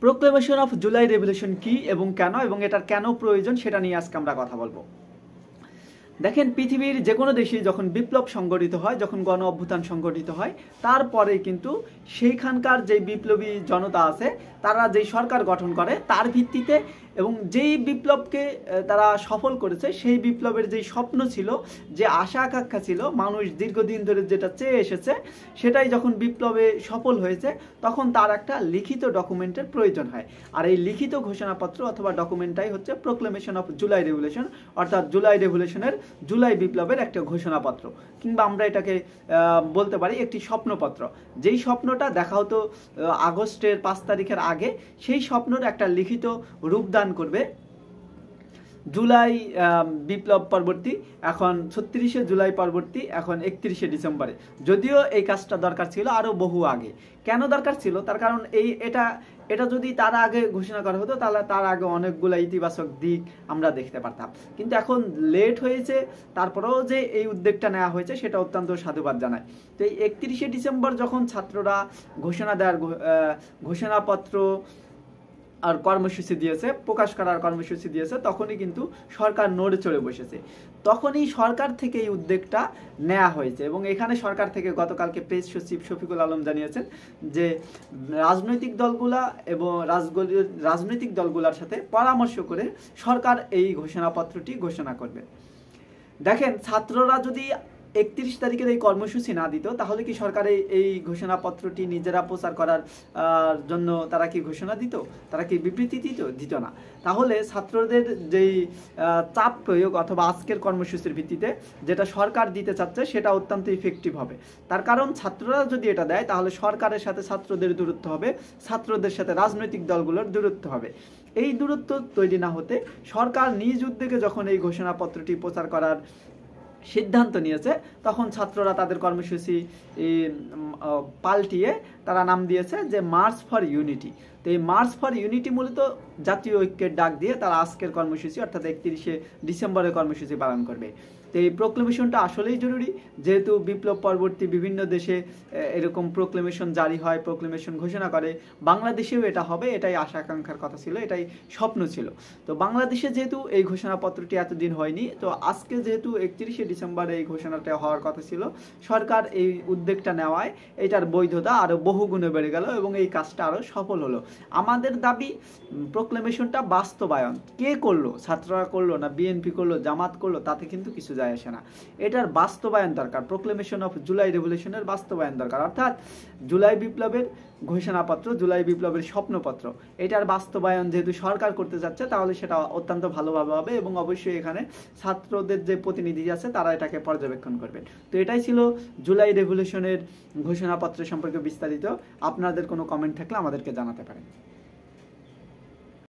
Proclamation of July revolution কি এবং কেন এবং এটার কেন প্রয়োজন সেটা নিয়ে আজকে আমরা কথা বলবো। দেখেন, পৃথিবীর যে কোনো দেশেই যখন বিপ্লব সংগঠিত হয়, যখন গণ অভ্যুত্থান সংগঠিত হয়, তারপরে কিন্তু সেইখানকার যে বিপ্লবী জনতা আছে তারা যেই সরকার গঠন করে তার ভিত্তিতে এবং যেই বিপ্লবকে তারা সফল করেছে সেই বিপ্লবের যেই স্বপ্ন ছিল, যে আশা আকাঙ্ক্ষা ছিল, মানুষ দীর্ঘদিন ধরে যেটা চেয়ে এসেছে, সেটাই যখন বিপ্লবে সফল হয়েছে তখন তার একটা লিখিত ডকুমেন্টের প্রয়োজন হয়। আর এই লিখিত ঘোষণাপত্র অথবা ডকুমেন্টটাই হচ্ছে প্রোক্লেমেশন অফ জুলাই রেভলিউশন, অর্থাৎ জুলাই রেভলিউশনের, জুলাই বিপ্লবের একটা ঘোষণাপত্র, কিংবা আমরা এটাকে বলতে পারি একটি স্বপ্নপত্র। যেই স্বপ্নটা দেখা হতো আগস্টের 5 তারিখের আগে, সেই স্বপ্নের একটা লিখিত রূপদান করবে জুলাই বিপ্লব পরবর্তী, এখন 36শে জুলাই পরবর্তী, এখন 31শে ডিসেম্বরে। যদিও এই কাজটা দরকার ছিল আরও বহু আগে। কেন দরকার ছিল? তার কারণ এটা যদি তার আগে ঘোষণা করা হতো তাহলে তার আগে অনেকগুলো ইতিবাচক দিক আমরা দেখতে পারতাম। কিন্তু এখন লেট হয়েছে, তারপরেও যে এই উদ্যোগটা নেওয়া হয়েছে সেটা অত্যন্ত সাধুবাদ জানায়। তো এই 31শে ডিসেম্বর যখন ছাত্ররা ঘোষণাপত্র আর কর্মসূচি দিয়েছে, প্রকাশ করার কর্মসূচি দিয়েছে, তখনই কিন্তু সরকার নড়ে চড়ে বসেছে। তখনই সরকার থেকে এই উদ্যোগটা নেওয়া হয়েছে এবং এখানে সরকার থেকে গতকালকে প্রেস সচিব শফিকুল আলম জানিয়েছেন যে রাজনৈতিক দলগুলা এবং রাজনৈতিক দলগুলোর সাথে পরামর্শ করে সরকার এই ঘোষণাপত্রটি ঘোষণা করবে। দেখেন, ছাত্ররা যদি 31 তারিখের এই কর্মসূচি না দিত তাহলে কি সরকার এই ঘোষণাপত্রটি নিজেরা প্রচার করার জন্য তারা কি ঘোষণা দিত? তারা কি বিবৃতি দিত না। তাহলে ছাত্রদের যেই চাপ প্রয়োগ অথবা আজকের কর্মসূচির ভিত্তিতে যেটা সরকার দিতে চাচ্ছে সেটা অত্যন্ত ইফেক্টিভ হবে। তার কারণ ছাত্ররা যদি এটা দেয় তাহলে সরকারের সাথে ছাত্রদের দূরত্ব হবে, ছাত্রদের সাথে রাজনৈতিক দলগুলোর দূরত্ব হবে। এই দূরত্ব তৈরি না হতে সরকার নিজ উদ্যোগে যখন এই ঘোষণাপত্রটি প্রচার করার সিদ্ধান্ত নিয়েছে, তখন ছাত্ররা তাদের কর্মসূচি পাল্টিয়ে তারা নাম দিয়েছে যে মার্চ ফর ইউনিটি। তো এই মার্চ ফর ইউনিটি মূলত জাতীয় ঐক্যের ডাক দিয়ে তারা আজকের কর্মসূচি অর্থাৎ 31শে ডিসেম্বরের কর্মসূচি পালন করবে। তো এই প্রোক্লেমেশনটা আসলেই জরুরি, যেহেতু বিপ্লব পরবর্তী বিভিন্ন দেশে এরকম প্রোক্লেমেশন জারি হয়, প্রোক্লেমেশন ঘোষণা করে। বাংলাদেশেও এটা হবে, এটাই আশা আকাঙ্ক্ষার কথা ছিল, এটাই স্বপ্ন ছিল। তো বাংলাদেশে যেহেতু এই ঘোষণাপত্রটি এতদিন হয়নি, তো আজকে যেহেতু 31শে ডিসেম্বরে এই ঘোষণাটা হওয়ার কথা ছিল, সরকার এই উদ্যোগটা নেওয়ায় এটার বৈধতা আরও বহুগুণে বেড়ে গেল এবং এই কাজটা আরও সফল হলো। আমাদের দাবি প্রোক্লেমেশনটা বাস্তবায়ন। কে করলো? ছাত্ররা করলো না বিএনপি করলো, জামাত করলো, তাতে কিন্তু কিছু যায় আসে না। এটার বাস্তবায়ন দরকার, প্রোক্লেমেশন অফ জুলাই রেভলিউশনের বাস্তবায়ন দরকার, অর্থাৎ জুলাই বিপ্লবের ঘোষণাপত্র, জুলাই বিপ্লবের স্বপ্নপত্র, এটার বাস্তবায়ন যেহেতু সরকার করতে যাচ্ছে তাহলে সেটা অত্যন্ত ভালোভাবে হবে এবং অবশ্যই এখানে ছাত্রদের যে প্রতিনিধি আছে তারা এটাকে পর্যবেক্ষণ করবেন। তো এটাই ছিল জুলাই রেভলিউশনের ঘোষণাপত্র সম্পর্কে বিস্তারিত। আপনাদের কোনো কমেন্ট থাকলে আমাদেরকে জানাতে পারেন।